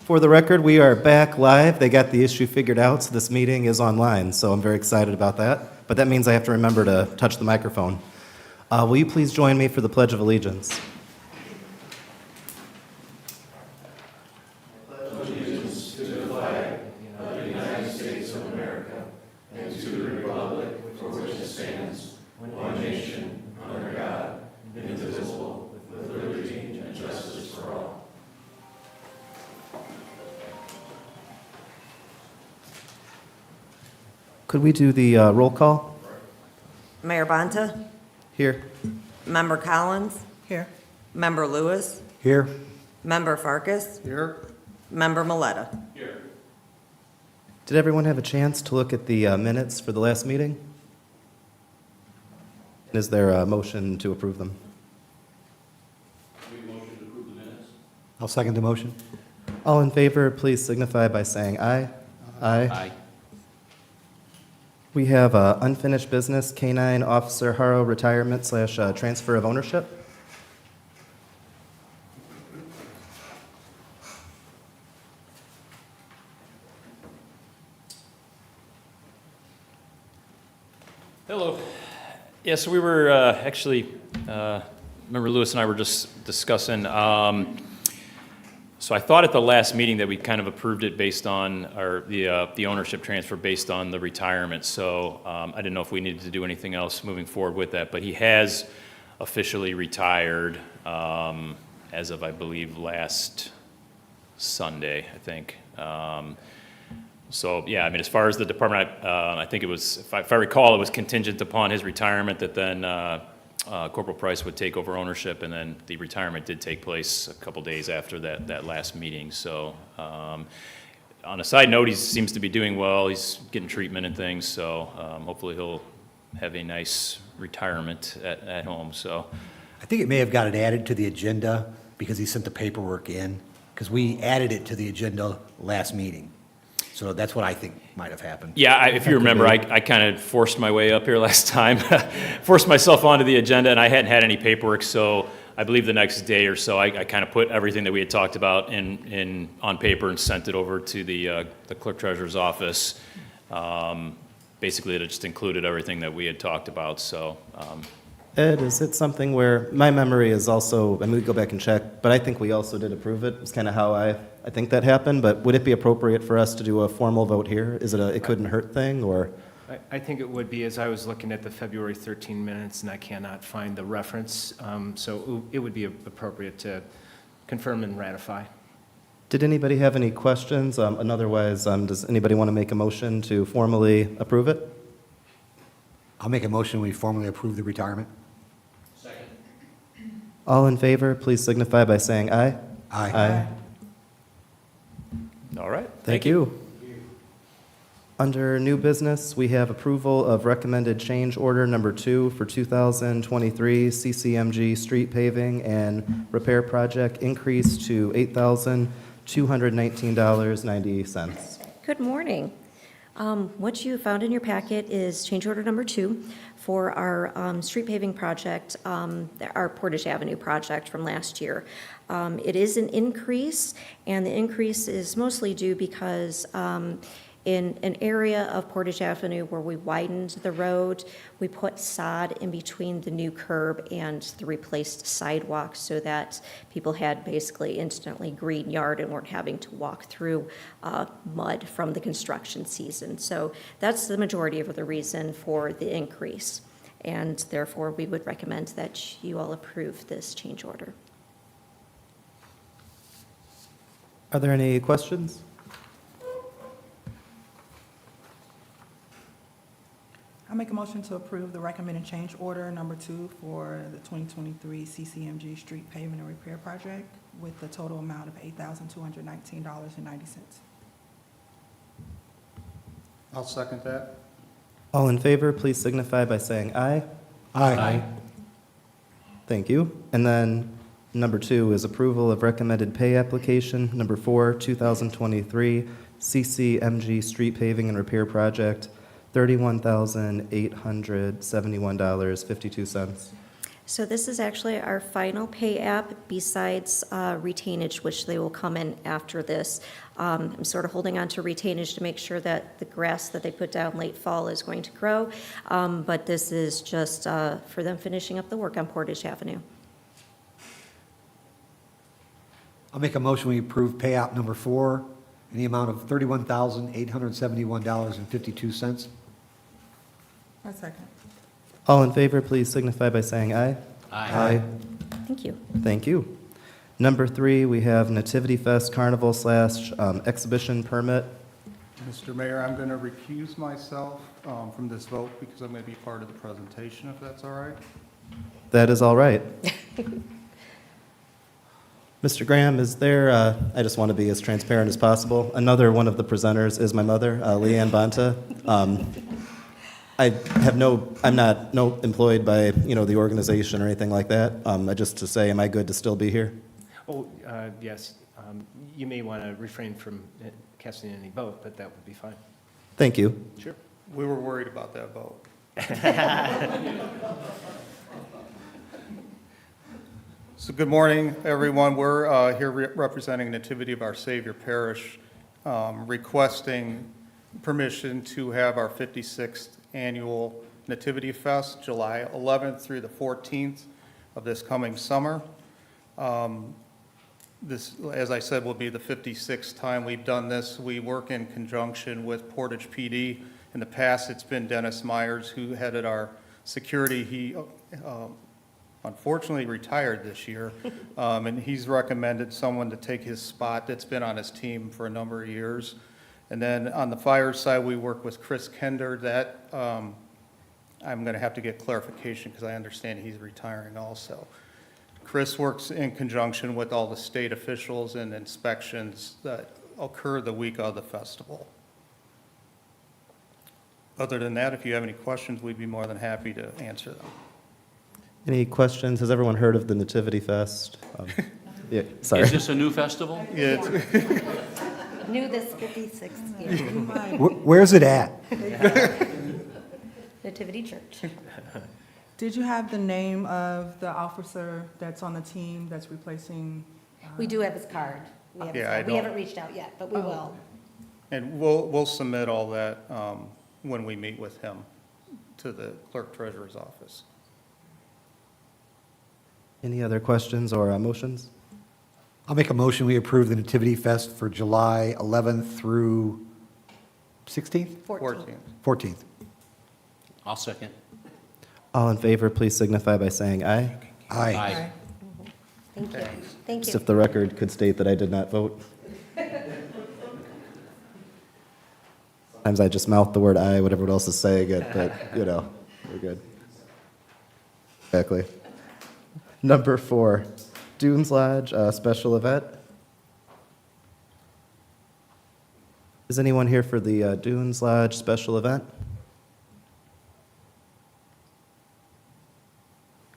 For the record, we are back live. They got the issue figured out, so this meeting is online, so I'm very excited about that. But that means I have to remember to touch the microphone. Will you please join me for the Pledge of Allegiance? Could we do the roll call? Mayor Bonta, Here. Member Collins, Here. Member Lewis, Here. Member Farkas, Here. Member Maleta. Did everyone have a chance to look at the minutes for the last meeting? Is there a motion to approve them? I'll second the motion. All in favor, please signify by saying aye. Aye. We have unfinished business, K-9 Officer Haro retirement / transfer of ownership. Hello. Yeah, so we were actually, Member Lewis and I were just discussing, so I thought at the last meeting that we kind of approved it based on, or the ownership transfer based on the retirement. So I didn't know if we needed to do anything else moving forward with that, but he has officially retired as of, I believe, last Sunday, I think. So, yeah, I mean, as far as the department, I think it was, if I recall, it was contingent upon his retirement that then Corporal Price would take over ownership, and then the retirement did take place a couple days after that last meeting. So, on a side note, he seems to be doing well. He's getting treatment and things, so hopefully he'll have a nice retirement at home. So, I think it may have gotten added to the agenda because he sent the paperwork in, because we added it to the agenda last meeting. So that's what I think might have happened. yeah, if you remember, I kind of forced my way up here last time, forced myself onto the agenda, and I hadn't had any paperwork, so I believe the next day or so, I kind of put everything that we had talked about on paper and sent it over to the clerk treasurer's office. Basically, it just included everything that we had talked about, so. Ed, is it something where, my memory is also, I mean, we go back and check, but I think we also did approve it. It's kind of how I think that happened, but would it be appropriate for us to do a formal vote here? Is it a it couldn't hurt thing, or? I think it would be, as I was looking at the February 13 minutes, and I cannot find the reference, so it would be appropriate to confirm and ratify. Did anybody have any questions? And otherwise, does anybody want to make a motion to formally approve it? I'll make a motion, we formally approve the retirement. All in favor, please signify by saying aye. Aye. All right. Thank you. Under new business, we have approval of recommended change order number 2 for 2023 CCMG street paving and repair project increase to $8,219.90. Good morning. What you found in your packet is change order number 2 for our street paving project, our Portage Avenue project from last year. It is an increase, and the increase is mostly due because in an area of Portage Avenue where we widened the road, we put sod in between the new curb and the replaced sidewalk so that people had basically instantly green yard and weren't having to walk through mud from the construction season. So that's the majority of the reason for the increase. And therefore, we would recommend that you all approve this change order. Are there any questions? I make a motion to approve the recommended change order number 2 for the 2023 CCMG Street Paving and Repair Project with the total amount of $8,219.90. I'll second that. All in favor, please signify by saying aye. Aye. Thank you. And then number 2 is approval of recommended pay application number 4, 2023 CCMG street paving and repair project, $31,871.52. So this is actually our final pay app besides retainage, which they will come in after this. I'm sort of holding on to retainage to make sure that the grass that they put down late fall is going to grow. But this is just for them finishing up the work on Portage Avenue. I'll make a motion, we approve payout number 4 in the amount of $31,871.52. I second. All in favor, please signify by saying aye. Aye. Thank you. Thank you. Number 3, we have Nativity Fest Carnival / exhibition permit. Mr. Mayor, I'm going to recuse myself from this vote because I'm going to be part of the presentation, if that's all right. That is all right. Mr. Graham, is there, I just want to be as transparent as possible. Another one of the presenters is my mother, Leanne Bonta. I'm not employed by, the organization or anything like that. Just to say, am I good to still be here? Oh, yes, you may want to refrain from casting any vote, but that would be fine. Thank you. Sure. We were worried about that vote. So good morning, everyone. We're here representing Nativity of Our Savior Parish, requesting permission to have our 56th annual Nativity Fest, July 11th through the 14th of this coming summer. This, as I said, will be the 56th time we've done this. We work in conjunction with Portage PD. In the past, it's been Dennis Myers who headed our security. He unfortunately retired this year, and he's recommended someone to take his spot that's been on his team for a number of years. And then on the fire side, we work with Chris Kender. That I'm going to have to get clarification because I understand he's retiring also. Chris works in conjunction with all the state officials and inspections that occur the week of the festival. Other than that, if you have any questions, we'd be more than happy to answer them. Any questions? Has everyone heard of the Nativity Fest? Yeah, sorry. Is this a new festival? Yeah, New this 56th year. Where's it at? Nativity Church. Did you have the name of the officer that's on the team that's replacing? We do have his card. We Yeah, I we don't- haven't reached out yet, but we will. and we'll submit all that when we meet with him to the clerk treasurer's office. Any other questions or motions? I'll make a motion, we approve the Nativity Fest for July 11th through 16th? 14. 14th. I'll second. All in favor, please signify by saying aye. Aye. Thank you. Thank Just you. if the record could state that I did not vote. Sometimes I just mouth the word aye, what everyone else is saying it, but, we're good. Exactly. Number 4, Dunes Lodge, special event. Is anyone here for the Dunes Lodge special event?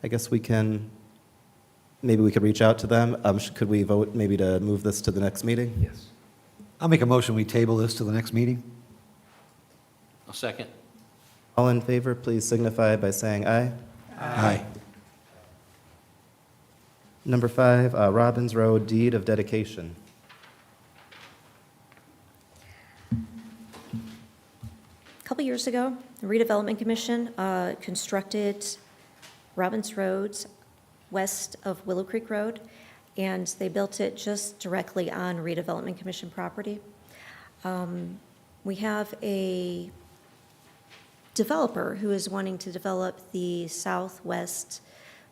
I guess maybe we could reach out to them. Could we vote maybe to move this to the next meeting? Yes. I'll make a motion, we table this to the next meeting. I'll second. All in favor, please signify by saying aye. Aye. Number 5, Robbins Road deed of dedication. A couple years ago, the Redevelopment Commission constructed Robbins Roads west of Willow Creek Road, and they built it just directly on Redevelopment Commission property. We have a developer who is wanting to develop the southwest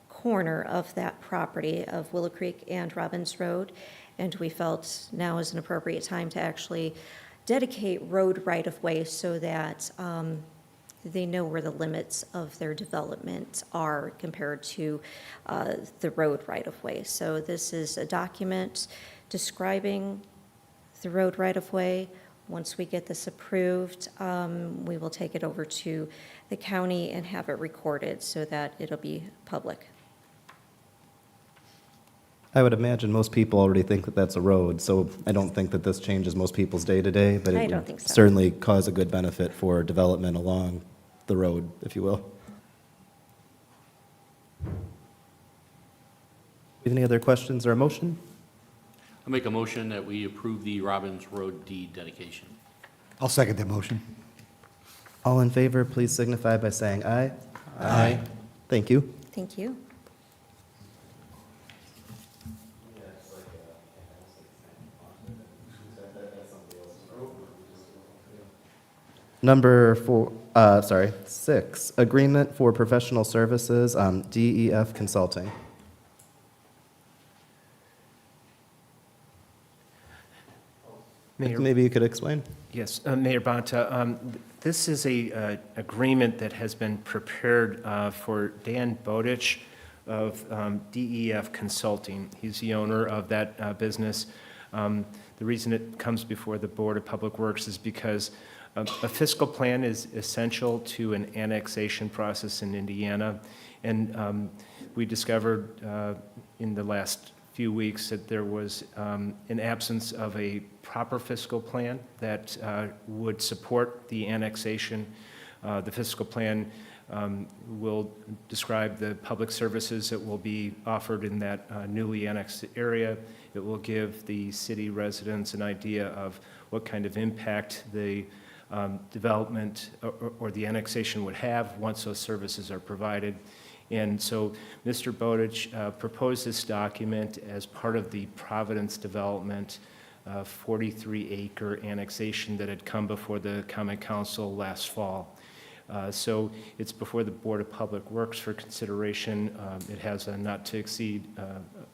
corner of that property of Willow Creek and Robbins Road, and we felt now is an appropriate time to actually dedicate road right-of-way so that they know where the limits of their development are compared to the road right-of-way. So this is a document describing the road right-of-way. Once we get this approved, we will take it over to the county and have it recorded so that it'll be public. I would imagine most people already think that that's a road, so I don't think that this changes most people's day-to-day, but I it don't would think so. certainly cause a good benefit for development along the road, if you will. Any other questions or a motion? I'll make a motion that we approve the Robbins Road deed dedication. I'll second that motion. All in favor, please signify by saying aye. Aye. Thank you. Thank you. Number 6, agreement for professional services, DEF Consulting. Mayor, Maybe you could explain? yes, Mayor Bonta, this is a agreement that has been prepared for Dan Bowditch of DEF Consulting. He's the owner of that business. The reason it comes before the Board of Public Works is because a fiscal plan is essential to an annexation process in Indiana. And we discovered in the last few weeks that there was an absence of a proper fiscal plan that would support the annexation. The fiscal plan will describe the public services that will be offered in that newly annexed area. It will give the city residents an idea of what kind of impact the development or the annexation would have once those services are provided. And so Mr. Bowditch proposed this document as part of the Providence Development 43-acre annexation that had come before the Common Council last fall. So it's before the Board of Public Works for consideration. It has a not-to-exceed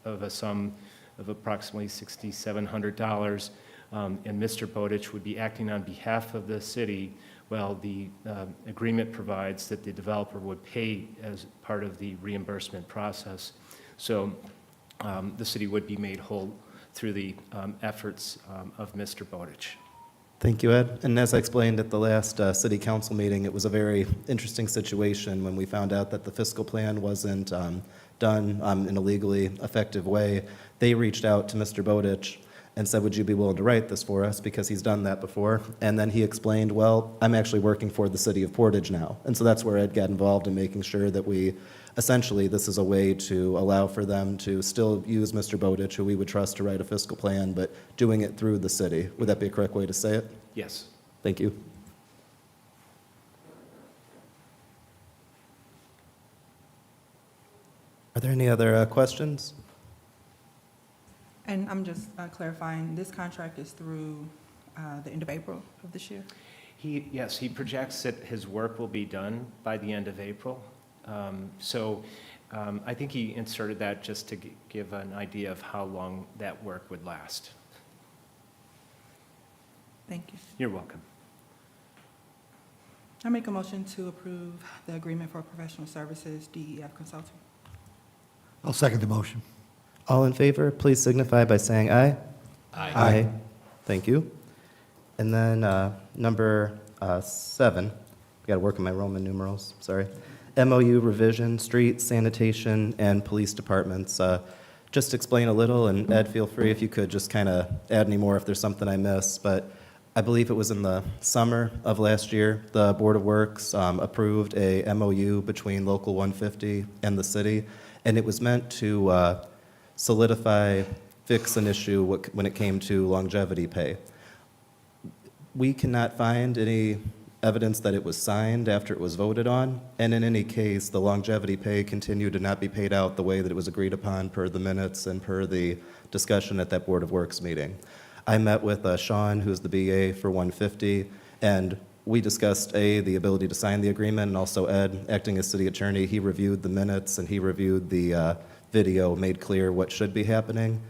of a sum of approximately $6,700. And Mr. Bowditch would be acting on behalf of the city while the agreement provides that the developer would pay as part of the reimbursement process. So the city would be made whole through the efforts of Mr. Bowditch. Thank you, Ed. And as I explained at the last city council meeting, it was a very interesting situation when we found out that the fiscal plan wasn't done in a legally effective way. They reached out to Mr. Bowditch and said, would you be willing to write this for us, because he's done that before. And then he explained, well, I'm actually working for the city of Portage now. And so that's where Ed got involved in making sure that we, essentially, this is a way to allow for them to still use Mr. Bowditch, who we would trust to write a fiscal plan, but doing it through the city. Would that be a correct way to say it? Yes. Thank you. Are there any other questions? And I'm just clarifying, this contract is through the end of April of this year? Yes, he projects that his work will be done by the end of April. So I think he inserted that just to give an idea of how long that work would last. Thank you. You're welcome. I make a motion to approve the agreement for professional services, DEF Consulting. I'll second the motion. All in favor, please signify by saying aye. Aye. Thank you. And then number 7, I got to work on my Roman numerals, sorry. MOU revision, street, sanitation, and police departments. Just explain a little, and Ed, feel free if you could just kind of add any more if there's something I missed. But I believe it was in the summer of last year, the Board of Works approved a MOU between Local 150 and the city, and it was meant to solidify, fix an issue when it came to longevity pay. We cannot find any evidence that it was signed after it was voted on, and in any case, the longevity pay continued to not be paid out the way that it was agreed upon per the minutes and per the discussion at that Board of Works meeting. I met with Sean, who's the BA for 150, and we discussed, the ability to sign the agreement, and also Ed, acting as city attorney, he reviewed the minutes and he reviewed the video, made clear what should be happening.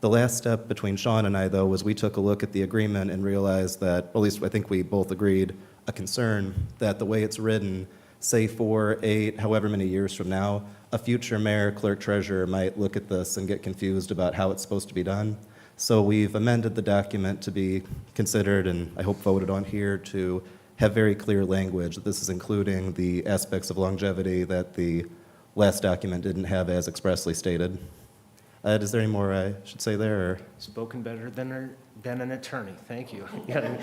The last step between Sean and I, though, was we took a look at the agreement and realized that, at least I think we both agreed, a concern that the way it's written, say 4, 8, however many years from now, a future mayor, clerk, treasurer might look at this and get confused about how it's supposed to be done. So we've amended the document to be considered, and I hope voted on here, to have very clear language that this is including the aspects of longevity that the last document didn't have as expressly stated. Ed, is there any more I should say there? Or? Spoken better than an attorney. Thank you. Yeah.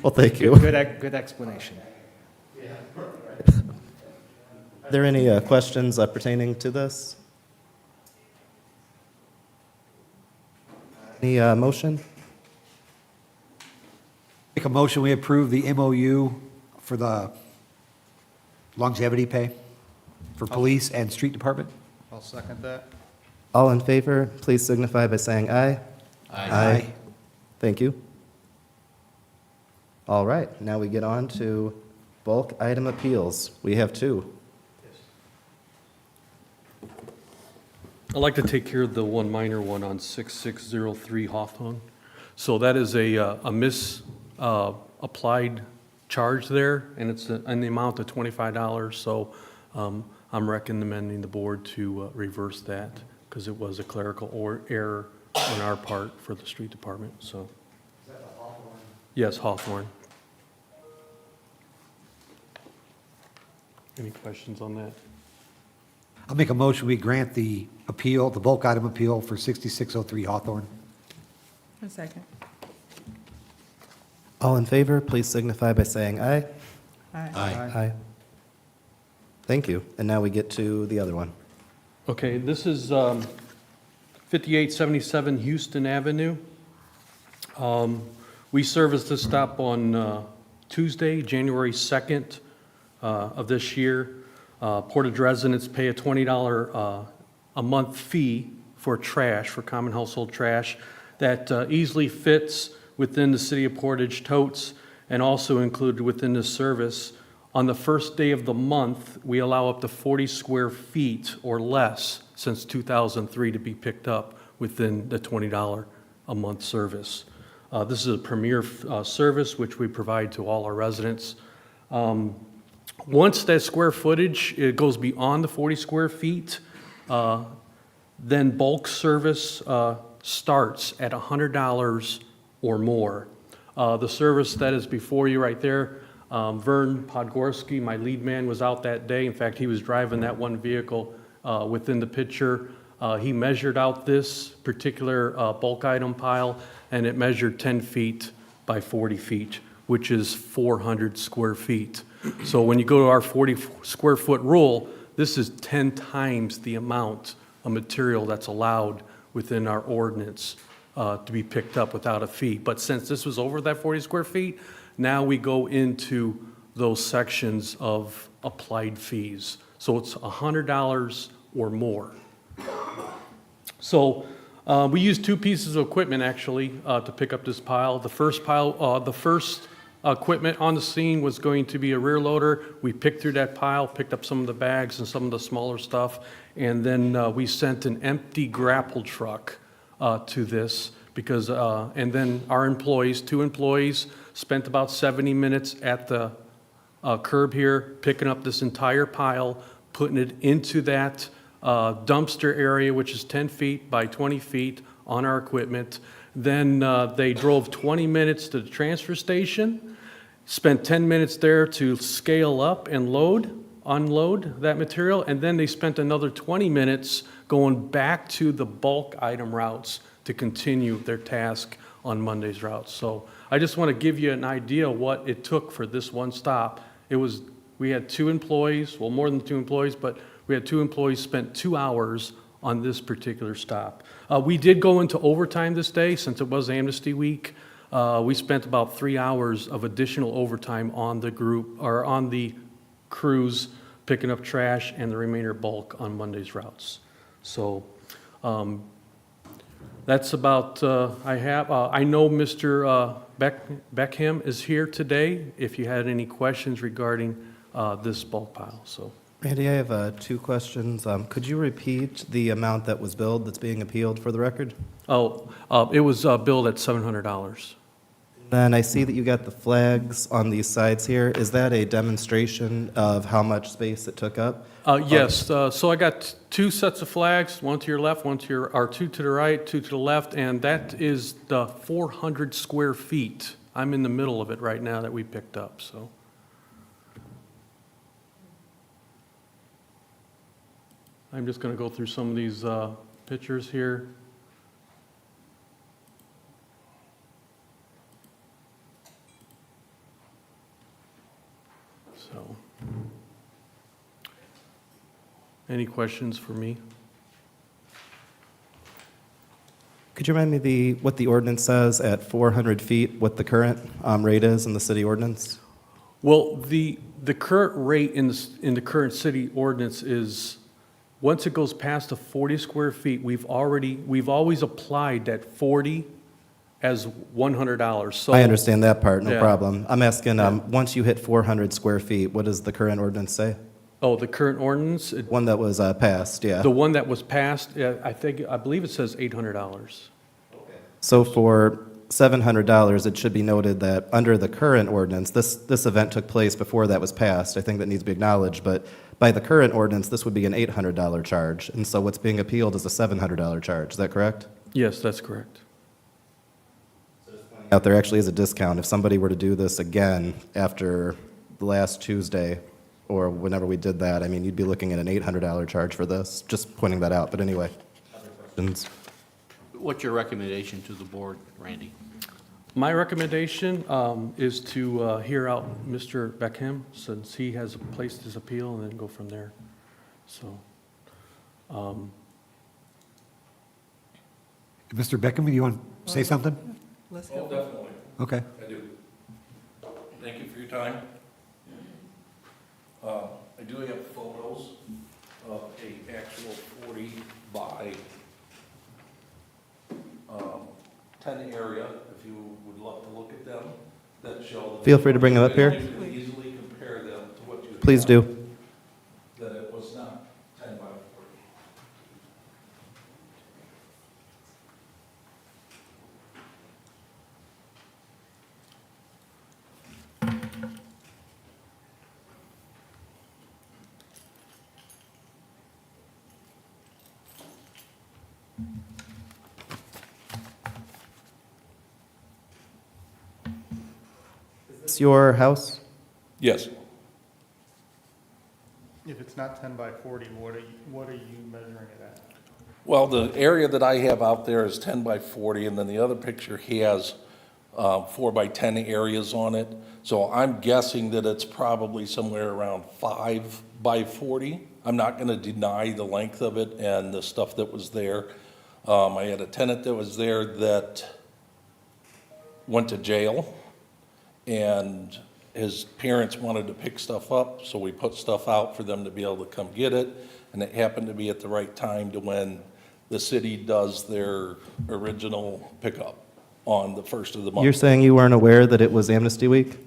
Well, thank you. Good explanation. Are there any questions pertaining to this? Any motion? Make a motion, we approve the MOU for the longevity pay for police and street department. I'll second that. All in favor, please signify by saying aye. Aye. Thank you. All right, now we get on to bulk item appeals. We have two. I'd like to take care of the one minor one on 6603 Hawthorne. So that is a misapplied charge there, and it's in the amount of $25. So I'm recommending the board to reverse that because it was a clerical error on our part for the street department, so. Is that the Hawthorne? Yes, Hawthorne. Any questions on that? I'll make a motion, we grant the appeal, the bulk item appeal for 6603 Hawthorne. A second. All in favor, please signify by saying aye. Aye. Aye. Thank you. And now we get to the other one. Okay, this is 5877 Houston Avenue. We serviced this stop on Tuesday, January 2nd of this year. Portage residents pay a $20 a month fee for trash, for common household trash, that easily fits within the City of Portage totes and also included within the service. On the first day of the month, we allow up to 40 square feet or less since 2003 to be picked up within the $20 a month service. This is a premier service which we provide to all our residents. Once that square footage, it goes beyond the 40 square feet, then bulk service starts at $100 or more. The service that is before you right there, Vern Podgorski, my lead man, was out that day. In fact, he was driving that one vehicle within the picture. He measured out this particular bulk item pile, and it measured 10 feet by 40 feet, which is 400 square feet. So when you go to our 40 square foot rule, this is 10 times the amount of material that's allowed within our ordinance to be picked up without a fee. But since this was over that 40 square feet, now we go into those sections of applied fees. So it's $100 or more. So we used two pieces of equipment actually to pick up this pile. The first equipment on the scene was going to be a rear loader. We picked through that pile, picked up some of the bags and some of the smaller stuff, and then we sent an empty grapple truck to this because, and then our employees, 2 employees, spent about 70 minutes at the curb here, picking up this entire pile, putting it into that dumpster area, which is 10 feet by 20 feet on our equipment. Then they drove 20 minutes to the transfer station, spent 10 minutes there to scale up and unload that material, and then they spent another 20 minutes going back to the bulk item routes to continue their task on Monday's routes. So I just want to give you an idea of what it took for this one stop. We had 2 employees, well, more than 2 employees, but we had 2 employees spent 2 hours on this particular stop. We did go into overtime this day since it was Amnesty Week. We spent about 3 hours of additional overtime on the group or on the crews picking up trash and the remainder bulk on Monday's routes. So that's about I know Mr. Beckham is here today if you had any questions regarding this bulk pile. So. Randy, I have 2 questions. Could you repeat the amount that was billed that's being appealed for the record? It was billed at $700. Then I see that you got the flags on these sides here. Is that a demonstration of how much space it took up? Yes, so I got 2 sets of flags, one to your left, one to your, or 2 to the right, 2 to the left, and that is the 400 square feet. I'm in the middle of it right now that we picked up, so. I'm just going to go through some of these pictures here. So, any questions for me? Could Could you remind me what the ordinance says at 400 feet, what the current rate is in the city ordinance? Well, the current rate in the current city ordinance is, once it goes past the 40 square feet, we've always applied that 40 as $100. So I understand that part, no Yeah. problem. I'm asking, once you hit 400 square feet, what does the current ordinance say? Oh, the current ordinance, One that was passed, yeah. the one that was passed, I believe it says $800. So for $700, it should be noted that under the current ordinance, this event took place before that was passed. I think that needs to be acknowledged, but by the current ordinance, this would be an $800 charge. And so what's being appealed is a $700 charge. Is that correct? Yes, that's correct. Out there actually is a discount. If somebody were to do this again after the last Tuesday or whenever we did that, I mean, you'd be looking at an $800 charge for this. Just pointing that out. But anyway. Other questions? What's your recommendation to the board, Randy? My recommendation is to hear out Mr. Beckham, since he has placed his appeal, and then go from there. So, Mr. Beckham, do you want to say something? Let's Oh, go. definitely, Okay. I do. Thank you for your time. I do have photos of a actual 40 by 10 area, if you would love to look at them, that show. Feel free to bring them up here. You can easily compare them to what you. Please have, do. That it was not 10 by 40. Is this your house? Yes. If it's not 10 by 40, what are you measuring it at? Well, the area that I have out there is 10 by 40, and then the other picture has 4 by 10 areas on it. So I'm guessing that it's probably somewhere around 5 by 40. I'm not going to deny the length of it and the stuff that was there. I had a tenant that was there that went to jail, and his parents wanted to pick stuff up, so we put stuff out for them to be able to come get it. And it happened to be at the right time to when the city does their original pickup on the first of the month. You're saying you weren't aware that it was Amnesty Week?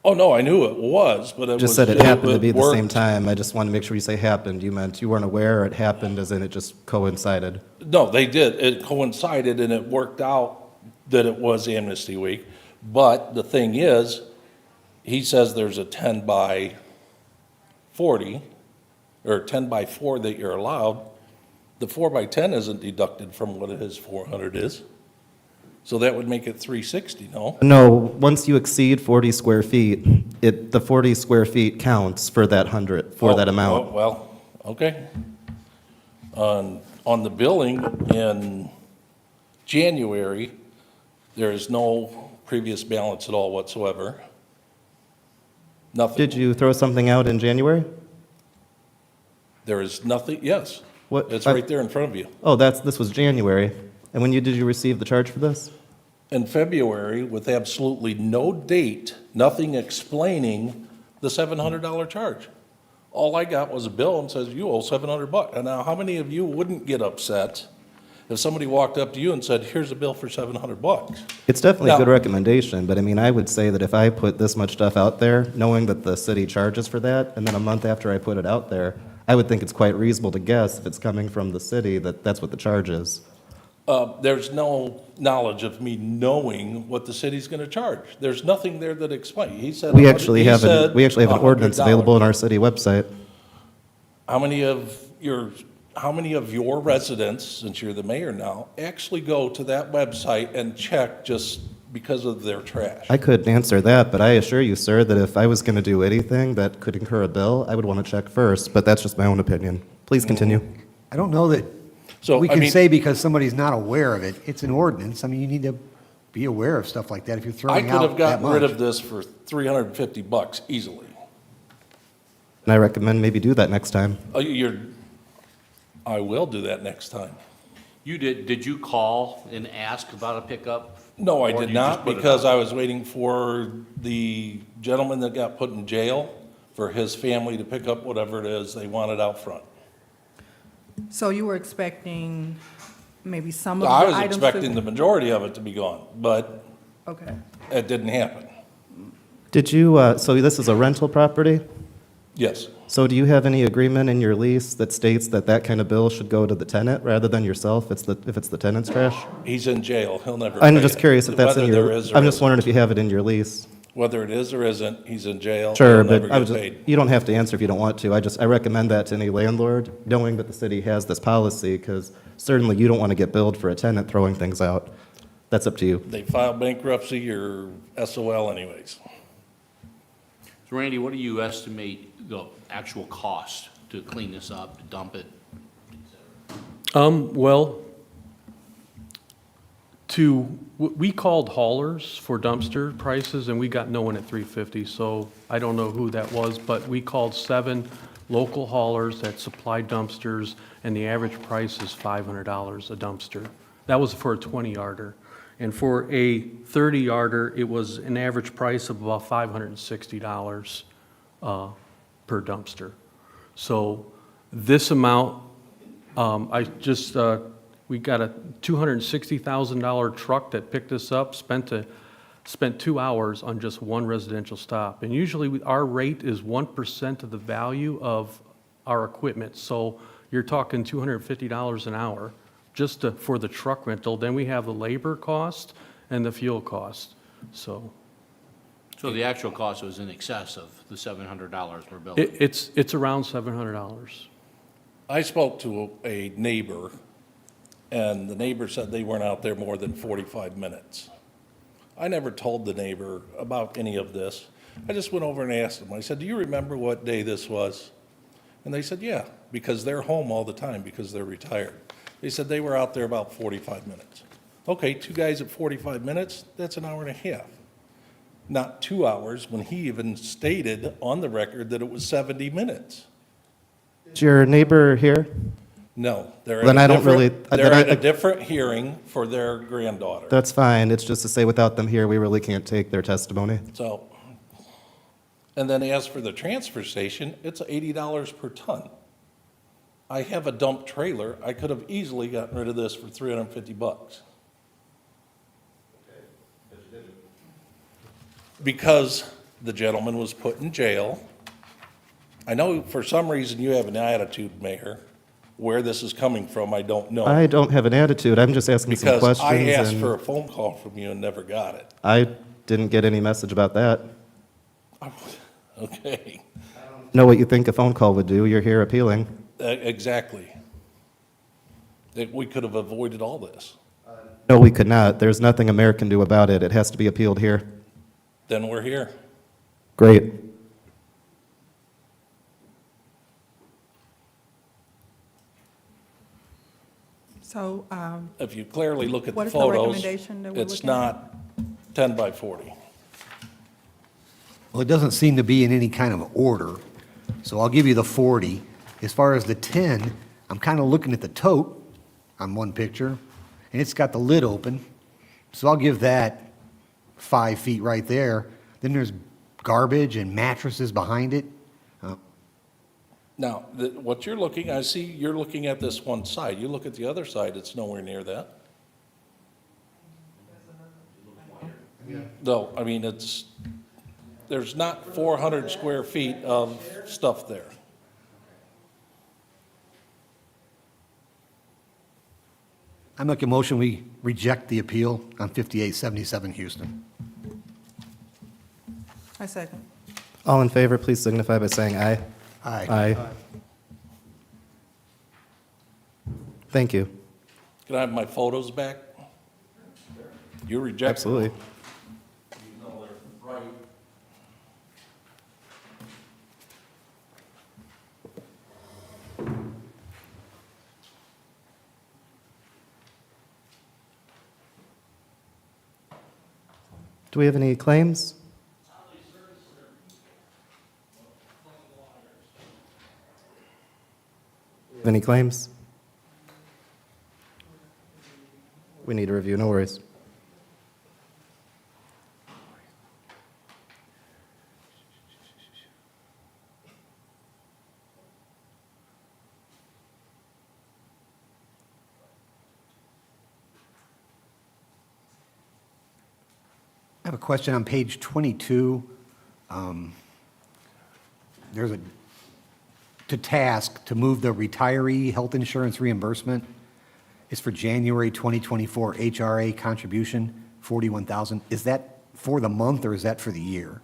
Oh, no, I knew it was, but it was. Just said it happened to be the same worked. time. I just wanted to make sure you say happened. You meant you weren't aware, or it happened as in it just coincided? No, they did. It coincided and it worked out that it was Amnesty Week. But the thing is, he says there's a 10 by 40, or 10 by 4 that you're allowed. The 4 by 10 isn't deducted from what his 400 is. So that would make it 360, no? No, once you exceed 40 square feet, the 40 square feet counts for that 100, for that amount. Well, okay. On the billing in January, there is no previous balance at all whatsoever. Nothing. Did you throw something out in January? There is nothing, yes. What- It's right there in front of you. Oh, this was January. And when did you receive the charge for this? In February, with absolutely no date, nothing explaining the $700 charge. All I got was a bill and says, you owe $700. And now, how many of you wouldn't get upset if somebody walked up to you and said, here's a bill for $700? It's definitely a Now- good recommendation, but I mean, I would say that if I put this much stuff out there, knowing that the city charges for that, and then a month after I put it out there, I would think it's quite reasonable to guess if it's coming from the city that that's what the charge is. There's no knowledge of me knowing what the city's going to charge. There's nothing there that explains. He said. We actually have said an ordinance $100. available on our city website. How many of your residents, since you're the mayor now, actually go to that website and check just because of their trash? I couldn't answer that, but I assure you, sir, that if I was going to do anything that could incur a bill, I would want to check first, but that's just my own opinion. Please continue. I don't know that So, we I can mean, say because somebody's not aware of it, it's an ordinance. I mean, you need to be aware of stuff like that if you're I throwing could out have that gotten rid much. of this for $350 easily. And I recommend maybe do that next time. I will do that next time. Did you call and ask about a pickup? No, I Or did you just not, put it because out? I was waiting for the gentleman that got put in jail for his family to pick up whatever it is they wanted out front. So you were expecting maybe some of the I was items expecting the majority of it to be gone, but Okay. it didn't happen. Did you, so this is a rental property? Yes, So do you have any agreement in your lease that states that that kind of bill should go to the tenant rather than yourself if it's the tenant's trash? he's in jail, he'll never I'm pay just it. curious if that's in Whether your, there is or I'm just isn't. wondering if you have it in your lease. Whether it is or isn't, he's in jail, Sure, he'll never but I get was just, paid. you don't have to answer if you don't want to. I recommend that to any landlord, knowing that the city has this policy, because certainly you don't want to get billed for a tenant throwing things out. That's up to you. They file bankruptcy or SOL anyways. So Randy, what do you estimate the actual cost to clean this up, to dump it? Well, we called haulers for dumpster prices, and we got no one at $350, so I don't know who that was, but we called 7 local haulers that supply dumpsters, and the average price is $500 a dumpster. That was for a 20-yarder. And for a 30-yarder, it was an average price of about $560 per dumpster. So this amount, we got a $260,000 truck that picked us up, spent 2 hours on just one residential stop. And usually our rate is 1% of the value of our equipment. So you're talking $250 an hour just for the truck rental. Then we have the labor cost and the fuel cost. So So the actual cost was in excess of the $700 we're billing? it's around $700. I spoke to a neighbor, and the neighbor said they weren't out there more than 45 minutes. I never told the neighbor about any of this. I just went over and asked them. I said, do you remember what day this was? And they said, yeah, because they're home all the time because they're retired. They said they were out there about 45 minutes. Okay, 2 guys at 45 minutes, that's an hour and a half. Not 2 hours, when he even stated on the record that it was 70 minutes. Is your neighbor here? No, they're Then at I a don't really- different, they're then I- at a different hearing for their granddaughter. That's fine. It's just to say without them here, we really can't take their testimony. So, and then as for the transfer station, it's $80 per ton. I have a dump trailer, I could have easily gotten rid of this for $350. Because the gentleman was put in jail. I know for some reason you have an attitude, Mayor. Where this is coming from, I don't know. I don't have an attitude. I'm just asking some Because questions. I asked and for a phone call from you and never got it. I didn't get any message about that. Okay, Know what you think a phone call would do. You're here appealing. exactly. That we could have avoided all this. No, we could not. There's nothing a mayor can do about it. It has to be appealed here. Then we're here. Great. So, If you clearly look at What the is the photos, recommendation that we're it's looking at? not 10 by 40. Well, it doesn't seem to be in any kind of order, so I'll give you the 40. As far as the 10, I'm kind of looking at the tote on one picture, and it's got the lid open, so I'll give that 5 feet right there. Then there's garbage and mattresses behind it. Now, what you're looking, I see you're looking at this one side. You look at the other side, it's nowhere near that. No, I mean, there's not 400 square feet of stuff there. I make a motion, we reject the appeal on 5877 Houston. I second. All in favor, please signify by saying aye. Aye. Aye. Thank you. Can I have my photos back? You reject them. Absolutely. No, they're right. Do we have any claims? Any claims? we need to review, no worries. I have a question on page 22. There's to task to move the retiree health insurance reimbursement. It's for January 2024 HRA contribution, 41,000. Is that for the month or is that for the year?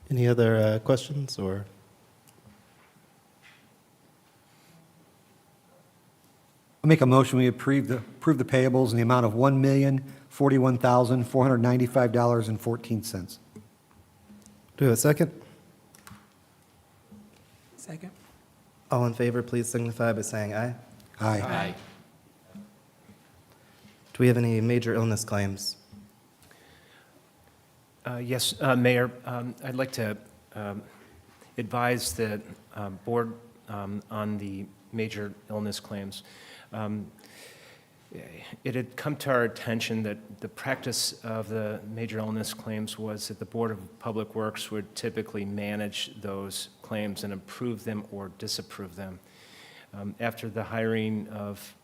Any other questions or? I'll make a motion, we approve the payables in the amount of $1,041,495.14. Do we have a second? Second. All in favor, please signify by saying aye. Aye. Do we have any major illness claims? Yes, Mayor, I'd like to advise the board on the major illness claims. It had come to our attention that the practice of the major illness claims was that the Board of Public Works would typically manage those claims and approve them or disapprove them. After the hiring of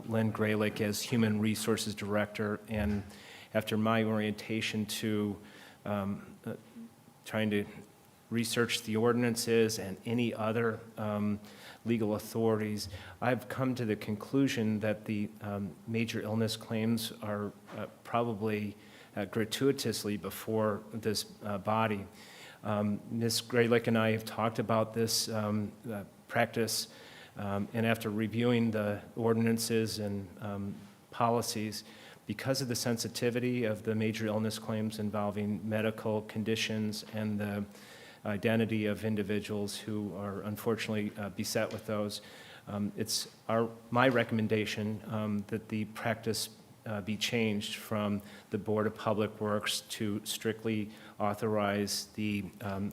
Lynn Graylick as Human Resources Director, and after my orientation to trying to research the ordinances and any other legal authorities, I've come to the conclusion that the major illness claims are probably gratuitously before this body. Ms. Graylick and I have talked about this practice, and after reviewing the ordinances and policies, because of the sensitivity of the major illness claims involving medical conditions and the identity of individuals who are unfortunately beset with those, it's my recommendation that the practice be changed from the Board of Public Works to strictly authorize the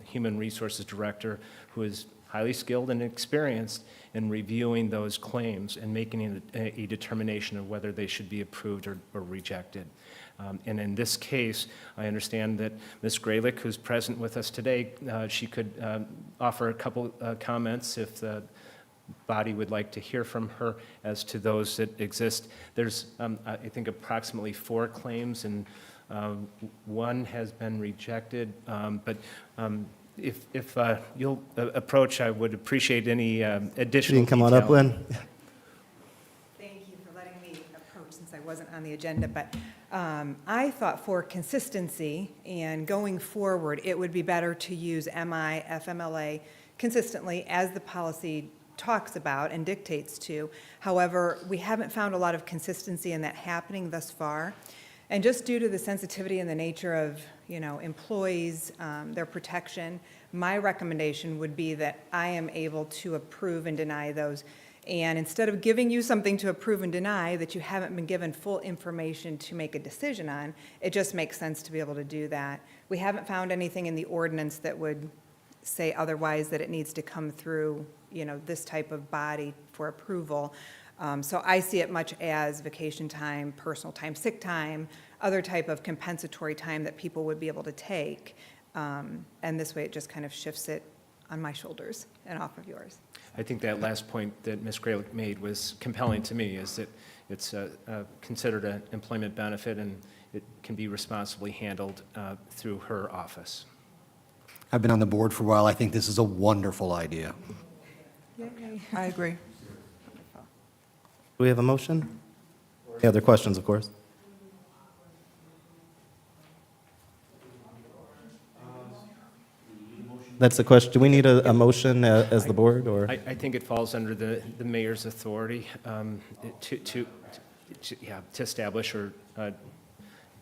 Human Resources Director, who is highly skilled and experienced in reviewing those claims and making a determination of whether they should be approved or rejected. And in this case, I understand that Ms. Graylick, who's present with us today, she could offer a couple comments if the body would like to hear from her as to those that exist. There's, I think, approximately 4 claims, and one has been rejected, but if you'll approach, I would appreciate any additional You can come on up, detail. Lynn. Thank you for letting me approach since I wasn't on the agenda, but I thought for consistency and going forward, it would be better to use MI, FMLA consistently as the policy talks about and dictates to. However, we haven't found a lot of consistency in that happening thus far. And just due to the sensitivity and the nature of, employees, their protection, my recommendation would be that I am able to approve and deny those. And instead of giving you something to approve and deny that you haven't been given full information to make a decision on, it just makes sense to be able to do that. We haven't found anything in the ordinance that would say otherwise, that it needs to come through, this type of body for approval. So I see it much as vacation time, personal time, sick time, other type of compensatory time that people would be able to take. And this way it just kind of shifts it on my shoulders and off of yours. I think that last point that Ms. Graylick made was compelling to me, is that it's considered an employment benefit and it can be responsibly handled through her office. I've been on the board for a while. I think this is a wonderful idea. I agree. Do we have a motion? Any other questions, of course? That's the question. Do we need a motion as the board, or? I think it falls under the mayor's authority to establish or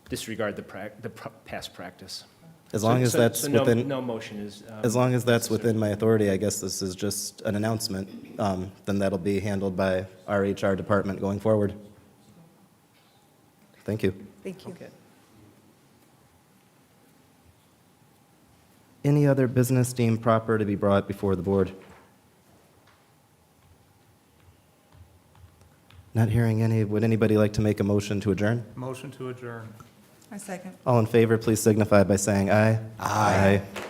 disregard the past practice. As long as So- that's so no- within. No motion is. As long as that's within my authority, I guess this is just an announcement, then that'll be handled by our HR department going forward. Thank you. Thank you. Okay. Any other business deemed proper to be brought before the board? Not hearing any. Would anybody like to make a motion to adjourn? Motion to adjourn. I second. All in favor, please signify by saying aye. Aye. Aye.